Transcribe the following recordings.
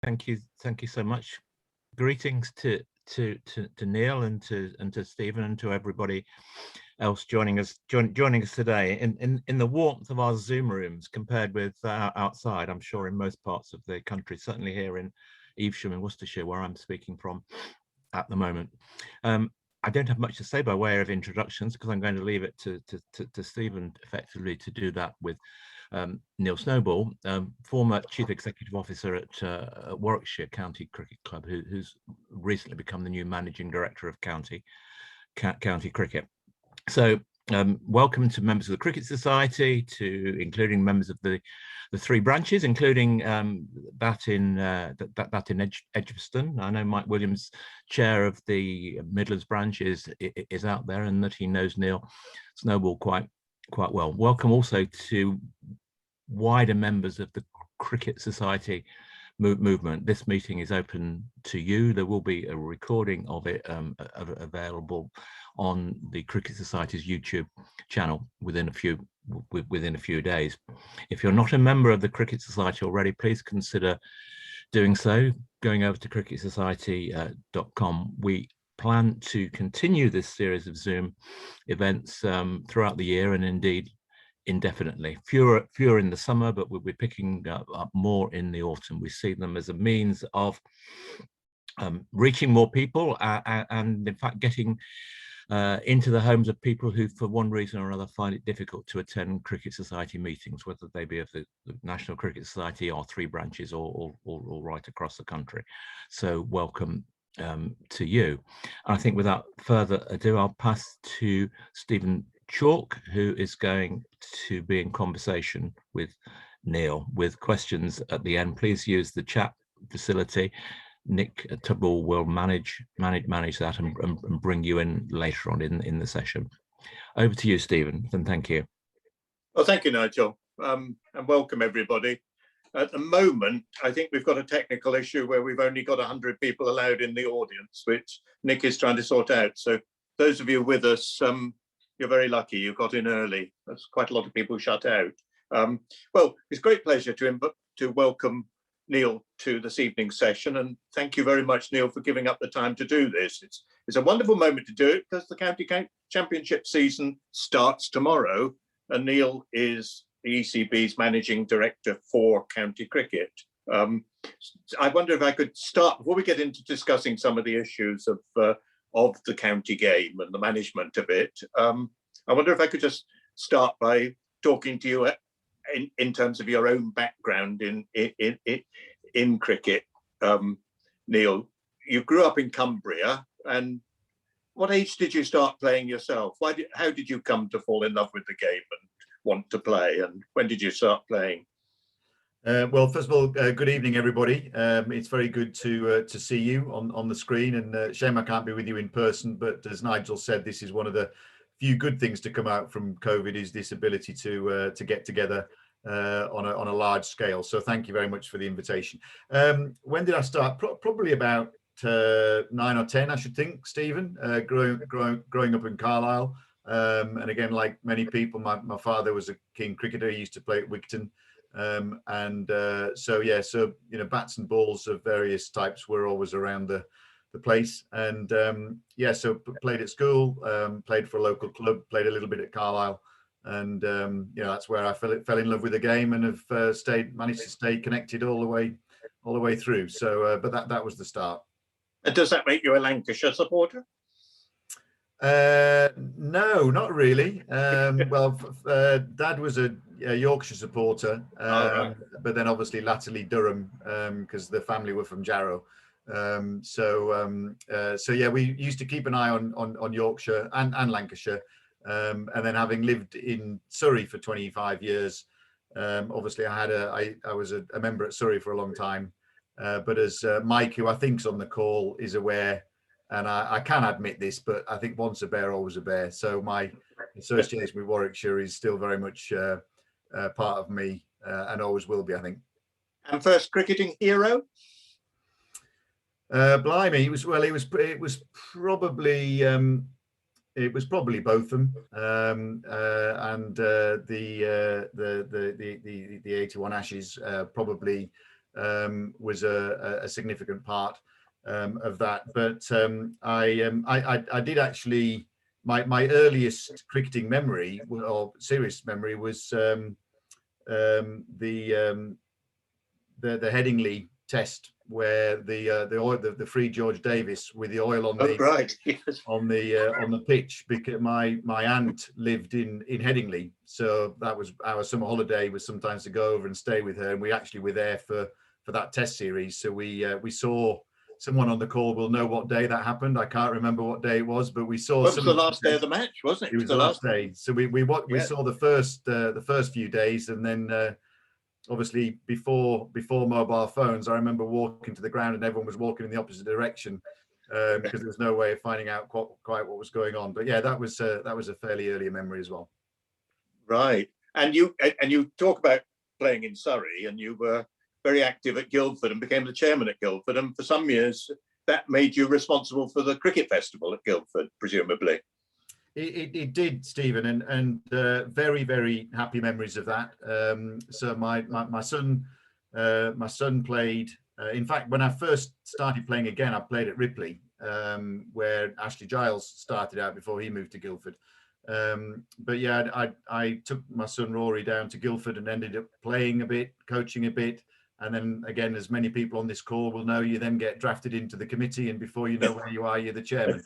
Thank you so much. Greetings to Neil and to Stephen and to everybody else joining us today in the warmth of our Zoom rooms compared with outside. I'm sure in most parts of the country, certainly here in Evesham in Worcestershire, where I'm speaking from at the moment. I don't have much to say by way of introductions because I'm going to leave it to Stephen effectively to do that with Neil Snowball, former Chief Executive Officer at Warwickshire County Cricket Club, who's recently become the new Managing Director of County Cricket. So welcome to members of the Cricket Society, including members of the three branches, including that in Edgbaston. I know Mike Williams, chair of the Midlands branch, is out there, and that he knows Neil Snowball quite well. Welcome also to wider members of the Cricket Society movement. This meeting is open to you. There will be a recording of it available on the Cricket Society's YouTube channel within a few days. If you're not a member of the Cricket Society already, please consider doing so, going over to cricketsociety.com. We plan to continue this series of Zoom events throughout the year, and indeed indefinitely. Fewer in the summer, but we'll be picking up more in the autumn. We see them as a means of reaching more people and in fact getting into the homes of people who for one reason or another find it difficult to attend Cricket Society meetings, whether they be of the National Cricket Society or three branches or right across the country. So welcome to you. And I think without further ado, I'll pass to Stephen Chalke, who is going to be in conversation with Neil with questions at the end. Please use the chat facility. Nick Tubble will manage that and bring you in later on in the session. Over to you, Stephen, and thank you. Well, thank you, Nigel, and welcome everybody. At the moment, I think we've got a technical issue where we've only got 100 people allowed in the audience, which Nick is trying to sort out. So those of you with us, you're very lucky you got in early. There's quite a lot of people shut out. Well, it's a great pleasure to welcome Neil to this evening's session, and thank you very much, Neil, for giving up the time to do this. It's a wonderful moment to do it because the County Championship season starts tomorrow, and Neil is the ECB's Managing Director for County Cricket. I wonder if I could start, before we get into discussing some of the issues of the county game and the management of it, I wonder if I could just start by talking to you in terms of your own background in cricket. Neil, you grew up in Cumbria, and what age did you start playing yourself? How did you come to fall in love with the game and want to play, and when did you start playing? Well, first of all, good evening, everybody. It's very good to see you on the screen, and shame I can't be with you in person, but as Nigel said, this is one of the few good things to come out from COVID, is this ability to get together on a large scale. So thank you very much for the invitation. When did I start? Probably about 9 or 10, I should think, Stephen, growing up in Carlisle. And again, like many people, my father was a keen cricketer. He used to play at Wigton. So you know, bats and balls of various types were always around the place, and so played at school, played for a local club, played a little bit at Carlisle, and you know, that's where I fell in love with the game, and have managed to stay connected all the way through. So but that was the start. And does that make you a Lancashire supporter? No, not really. Well, Dad was a Yorkshire supporter, but then obviously latterly Durham, because the family were from Jarrow. So yeah, we used to keep an eye on Yorkshire and Lancashire, and then having lived in Surrey for 25 years, obviously I was a member at Surrey for a long time, but as Mike, who I think's on the call, is aware, and I can admit this, but I think once a bear, always a bear. So my association with Warwickshire is still very much part of me, and always will be, I think. And first cricketing hero? Blimey, it was probably both of them, and the 81 Ashes probably was a significant part of that. But I did actually, my earliest cricketing memory or serious memory was the Headingley test, where the free George Davis with the oil on the right, yes. on the pitch, because my aunt lived in Headingley, so that was our summer holiday, was sometimes to go over and stay with her, and we actually were there for that test series. So we saw, someone on the call will know what day that happened. I can't remember what day it was, but we saw. It was the last day of the match, wasn't it? It was the last day. So we saw the first few days, and then obviously before mobile phones, I remember walking to the ground and everyone was walking in the opposite direction, because there was no way of finding out quite what was going on. But yeah, that was a fairly early memory as well. Right, and you talk about playing in Surrey, and you were very active at Guildford and became the chairman at Guildford, and for some years that made you responsible for the cricket festival at Guildford, presumably. It did, Stephen, and very, very happy memories of that. So my son played. In fact, when I first started playing again, I played at Ripley, where Ashley Giles started out before he moved to Guildford. But yeah, I took my son Rory down to Guildford and ended up playing a bit, coaching a bit. And then again, as many people on this call will know, you then get drafted into the committee, and before you know where you are, you're the chairman.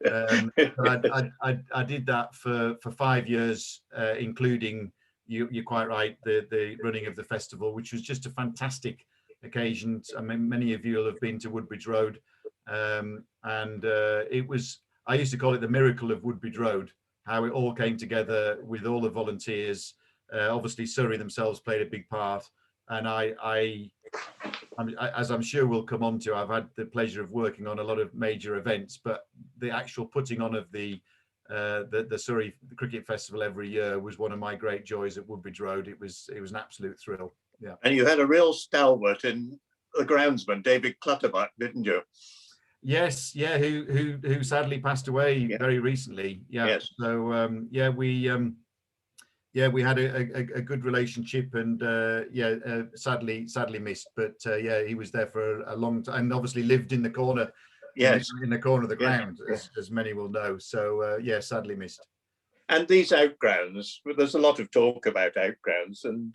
But I did that for 5 years, including, you're quite right, the running of the festival, which was just a fantastic occasion. I mean, many of you will have been to Woodbridge Road, and it was, I used to call it the miracle of Woodbridge Road, how it all came together with all the volunteers. Obviously Surrey themselves played a big part, and I as I'm sure we'll come on to, I've had the pleasure of working on a lot of major events, but the actual putting on of the Surrey Cricket Festival every year was one of my great joys at Woodbridge Road. It was an absolute thrill. Yeah. And you had a real stalwart in the groundsman, David Clutterbuck, didn't you? Yes, yeah, who sadly passed away very recently. Yeah. Yes. So we had a good relationship, and sadly missed. But yeah, he was there for a long time, and obviously lived in the corner, in the corner of the ground, as many will know. So yeah, sadly missed. And these outgrounds, there's a lot of talk about outgrounds, and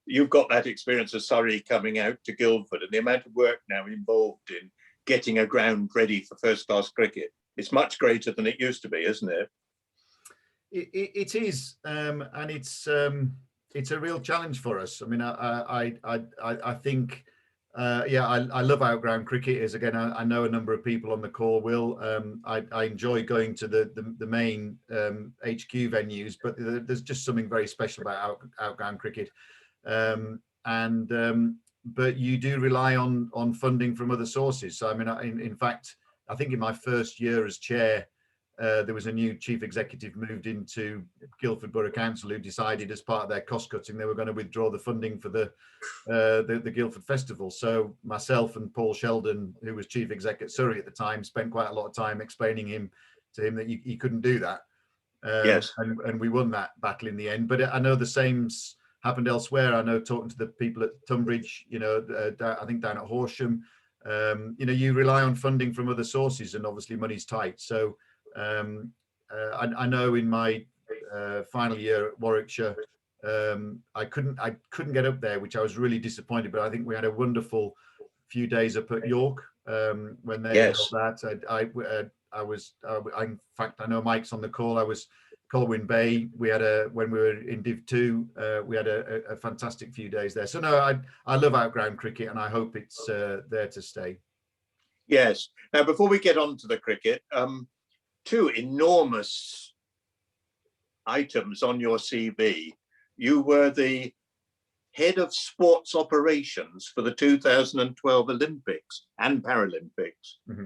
you've got that experience of Surrey coming out to Guildford, and the amount of work now involved in getting a ground ready for first-class cricket. It's much greater than it used to be, isn't it? It is, and it's a real challenge for us. I mean, I think, I love outground cricket. As again, I know a number of people on the call will. I enjoy going to the main HQ venues, but there's just something very special about outground cricket, but you do rely on funding from other sources. So I mean, in fact, I think in my first year as chair, there was a new chief executive moved into Guildford Borough Council, who decided, as part of their cost cutting, they were going to withdraw the funding for the Guildford Festival. So myself and Paul Sheldon, who was chief exec at Surrey at the time, spent quite a lot of time explaining to him that he couldn't do that. Yes. And we won that battle in the end. But I know the same's happened elsewhere. I know, talking to the people at Tunbridge, I think down at Horsham, you rely on funding from other sources, and obviously money's tight. So I know in my final year at Warwickshire, I couldn't get up there, which I was really disappointed. But I think we had a wonderful few days up at York when they held that. In fact, I know Mike's on the call. I was Colwyn Bay. When we were in Div 2, we had a fantastic few days there. So no, I love outground cricket, and I hope it's there to stay. Yes. Now, before we get on to the cricket, two enormous items on your CV. You were the head of sports operations for the 2012 Olympics and Paralympics. Mm-hmm.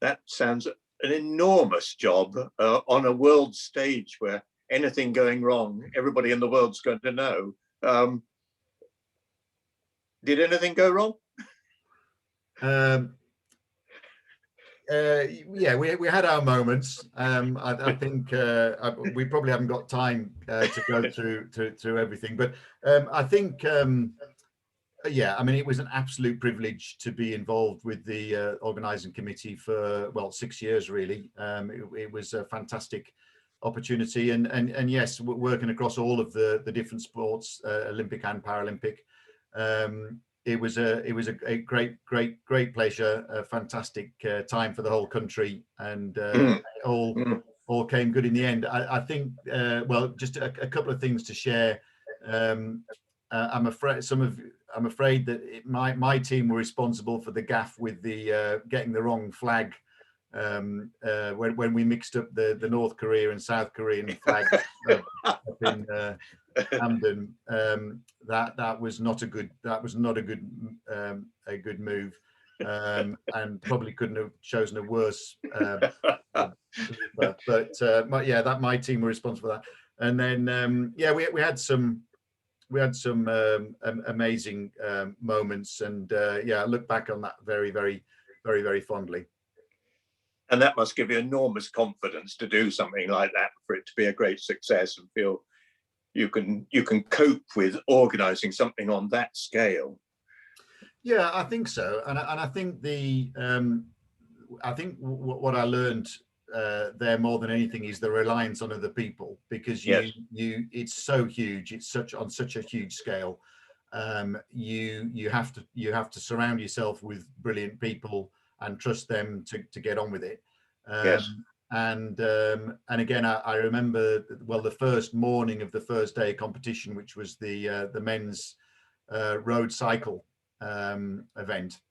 That sounds an enormous job on a world stage where anything going wrong, everybody in the world's going to know. Did anything go wrong? Yeah, we had our moments. I think we probably haven't got time to go through everything, but I think Yeah, I mean, it was an absolute privilege to be involved with the organising committee for, well, 6 years, really. It was a fantastic opportunity, and yes, working across all of the different sports, Olympic and Paralympic. It was a great pleasure, a fantastic time for the whole country, and all came good in the end. I think, well, just a couple of things to share. I'm afraid that my team were responsible for the gaffe with the getting the wrong flag when we mixed up the North Korea and South Korean flags up in Camden. That was not a good move, and probably couldn't have chosen a worse. But yeah, my team were responsible for that. And then yeah, we had some amazing moments, and yeah, I look back on that very fondly. And that must give you enormous confidence to do something like that, for it to be a great success, and feel you can cope with organising something on that scale. Yeah, I think so, and I think what I learned there more than anything is the reliance on other people, because it's so huge, it's on such a huge scale. You have to surround yourself with brilliant people and trust them to get on with it. And again, I remember, well, the first morning of the first day of competition, which was the men's road cycle event,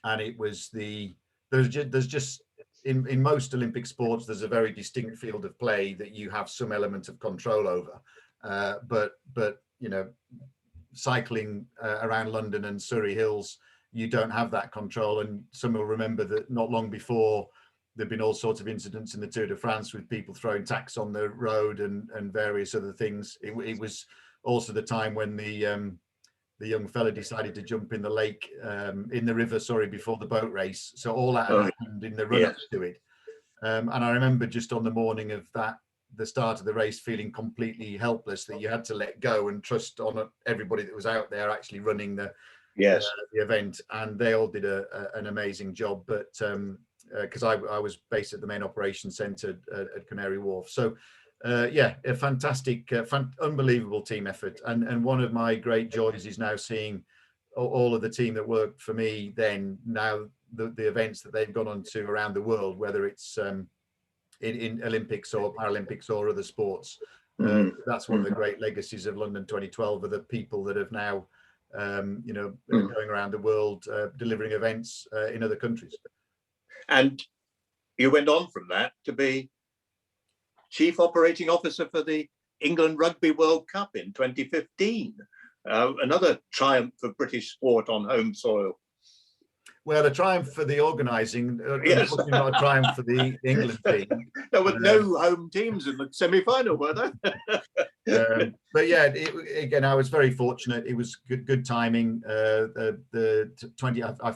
and it was there's just in most Olympic sports, there's a very distinct field of play that you have some element of control over, but you know, cycling around London and Surrey Hills, you don't have that control. And some will remember that not long before, there'd been all sorts of incidents in the Tour de France with people throwing tacks on the road and various other things. It was also the time when the young fella decided to jump in the lake, in the river, sorry, before the boat race. So all that had happened in the run up to it. And I remember just on the morning of the start of the race, feeling completely helpless, that you had to let go and trust on everybody that was out there actually running the event. And they all did an amazing job. But because I was based at the main operations centre at Canary Wharf. So yeah, a fantastic, unbelievable team effort. And one of my great joys is now seeing all of the team that worked for me then, now the events that they've gone on to around the world, whether it's in Olympics or Paralympics or other sports. That's one of the great legacies of London 2012, are the people that have now, you know, going around the world, delivering events in other countries. And you went on from that to be Chief Operating Officer for the England Rugby World Cup in 2015. Another triumph of British sport on home soil. Well, a triumph for the organising, not a triumph for the England team. There were no home teams in the semi-final, were there? But yeah, again, I was very fortunate. It was good timing. I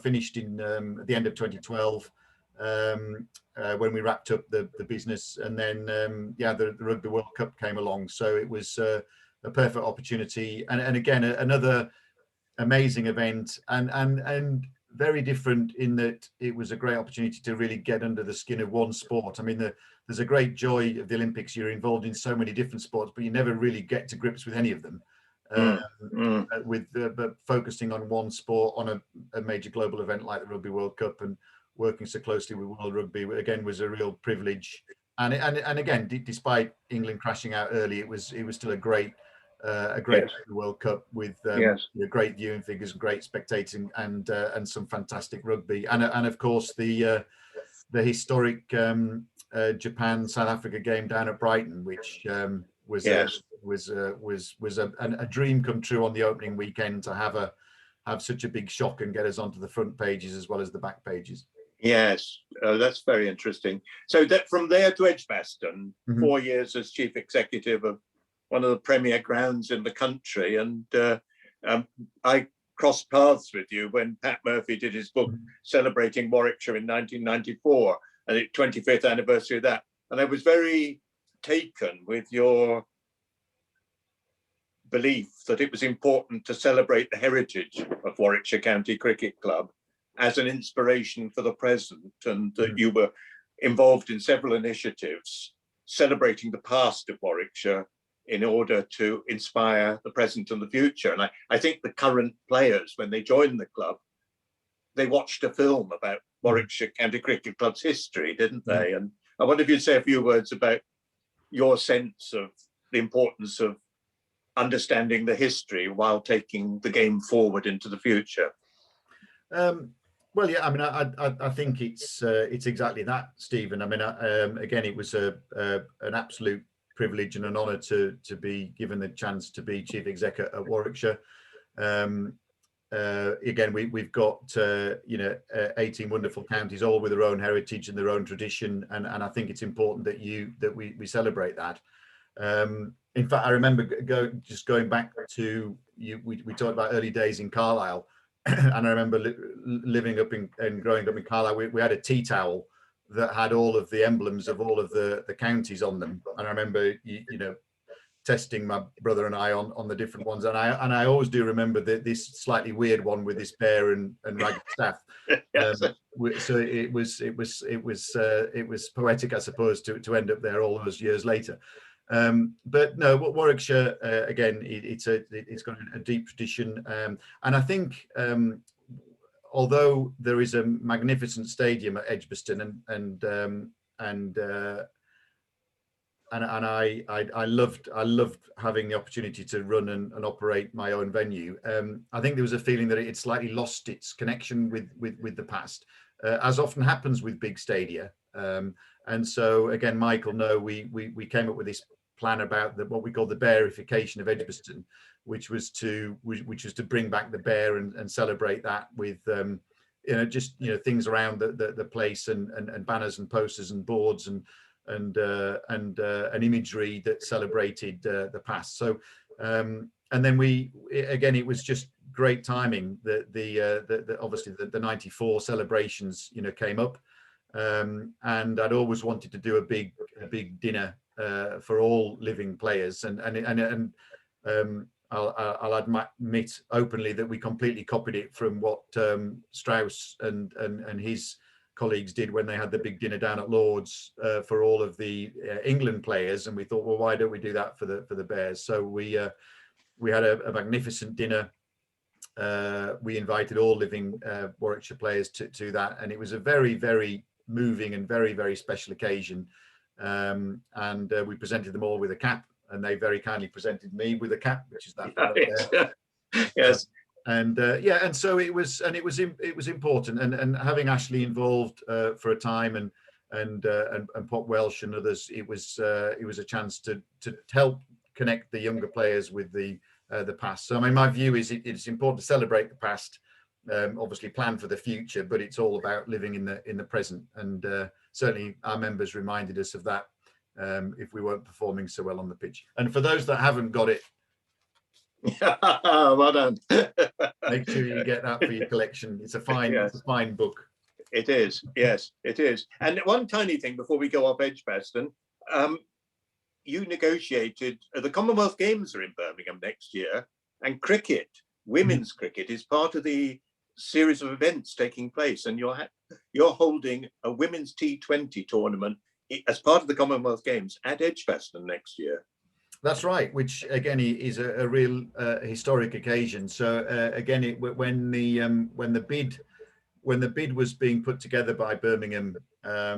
finished in at the end of 2012. When we wrapped up the business, and then yeah, the Rugby World Cup came along, so it was a perfect opportunity, and again another amazing event, and very different in that it was a great opportunity to really get under the skin of one sport. I mean, there's a great joy of the Olympics. You're involved in so many different sports, but you never really get to grips with any of them. But focusing on one sport on a major global event like the Rugby World Cup, and working so closely with World Rugby, again, was a real privilege. And again, despite England crashing out early, it was still a great World Cup with great viewing figures, great spectating, and some fantastic rugby, and of course the historic Japan South Africa game down at Brighton, which was a dream come true on the opening weekend, to have such a big shock and get us onto the front pages as well as the back pages. Yes, that's very interesting. So that from there to Edgbaston, 4 years as chief executive of one of the premier grounds in the country, and I crossed paths with you when Pat Murphy did his book celebrating Warwickshire in 1994, and the 25th anniversary of that. And I was very taken with your belief that it was important to celebrate the heritage of Warwickshire County Cricket Club as an inspiration for the present, and that you were involved in several initiatives celebrating the past of Warwickshire in order to inspire the present and the future. And I think the current players, when they joined the club, they watched a film about Warwickshire County Cricket Club's history, didn't they? And I wonder if you'd say a few words about your sense of the importance of understanding the history while taking the game forward into the future. Well, yeah, I mean, I think it's exactly that, Stephen. I mean, again, it was an absolute privilege and an honour to be given the chance to be chief exec at Warwickshire. Again, we've got 18 wonderful counties, all with their own heritage and their own tradition, and I think it's important that we celebrate that. In fact, I remember going back to we talked about early days in Carlisle. And I remember living up and growing up in Carlisle, we had a tea towel that had all of the emblems of all of the counties on them. And I remember, testing my brother and I on the different ones. And I always do remember this slightly weird one with this bear and ragged staff. Yes. So it was poetic, I suppose, to end up there all those years later. But no, Warwickshire, again, it's got a deep tradition, and I think although there is a magnificent stadium at Edgbaston, and I loved having the opportunity to run and operate my own venue. I think there was a feeling that it had slightly lost its connection with the past, as often happens with big stadia. And so again, Michael, we came up with this plan about what we call the bearification of Edgbaston, which was to bring back the bear and celebrate that with things around the place and banners and posters and boards and imagery that celebrated the past. So and then it was just great timing that obviously the 94 celebrations came up, and I'd always wanted to do a big dinner for all living players, and I'll admit openly that we completely copied it from what Strauss and his colleagues did when they had the big dinner down at Lord's for all of the England players, and we thought, well, why don't we do that for the Bears? So we had a magnificent dinner. We invited all living Warwickshire players to that, and it was a very, very moving and very, very special occasion. And we presented them all with a cap, and they very kindly presented me with a cap, which is that one up there. Yes. And so it was important, and having Ashley involved for a time, and Pop Welsh and others, it was a chance to help connect the younger players with the past. So I mean, my view is it's important to celebrate the past, obviously plan for the future, but it's all about living in the present. And certainly our members reminded us of that if we weren't performing so well on the pitch. And for those that haven't got it, well done. make sure you get that for your collection. It's a fine, Yes. it's a fine book. It is, yes, it is. And one tiny thing before we go off Edgbaston, you negotiated, the Commonwealth Games are in Birmingham next year, and cricket, women's cricket, is part of the series of events taking place, and you're holding a women's T20 tournament as part of the Commonwealth Games at Edgbaston next year. That's right, which again is a real historic occasion. So again, when the bid was being put together by Birmingham, I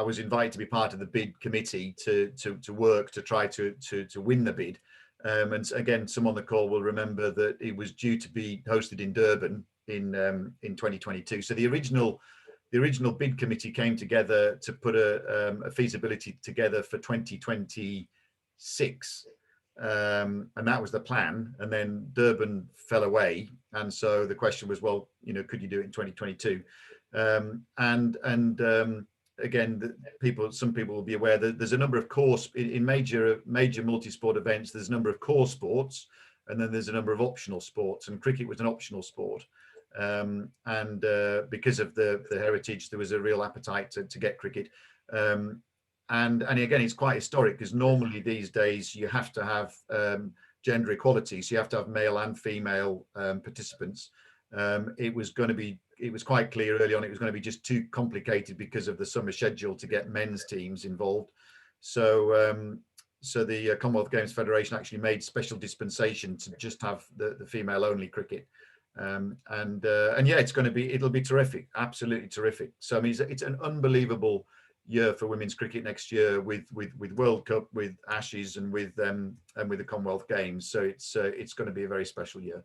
was invited to be part of the bid committee to work to try to win the bid. And again, some on the call will remember that it was due to be hosted in Durban in 2022. So the original bid committee came together to put a feasibility together for 2026, and that was the plan. And then Durban fell away, and so the question was, well, could you do it in 2022? Again, some people will be aware that there's a number of in major multi-sport events. There's a number of core sports, and then there's a number of optional sports, and cricket was an optional sport. Because of the heritage, there was a real appetite to get cricket. and again, it's quite historic because normally these days you have to have gender equality, so you have to have male and female participants. It was quite clear early on it was going to be just too complicated because of the summer schedule to get men's teams involved. So so the Commonwealth Games Federation actually made special dispensation to just have the female only cricket. And yeah, it'll be terrific, absolutely terrific. So I mean, it's an unbelievable year for women's cricket next year with World Cup, with Ashes, and with the Commonwealth Games. So it's going to be a very special year.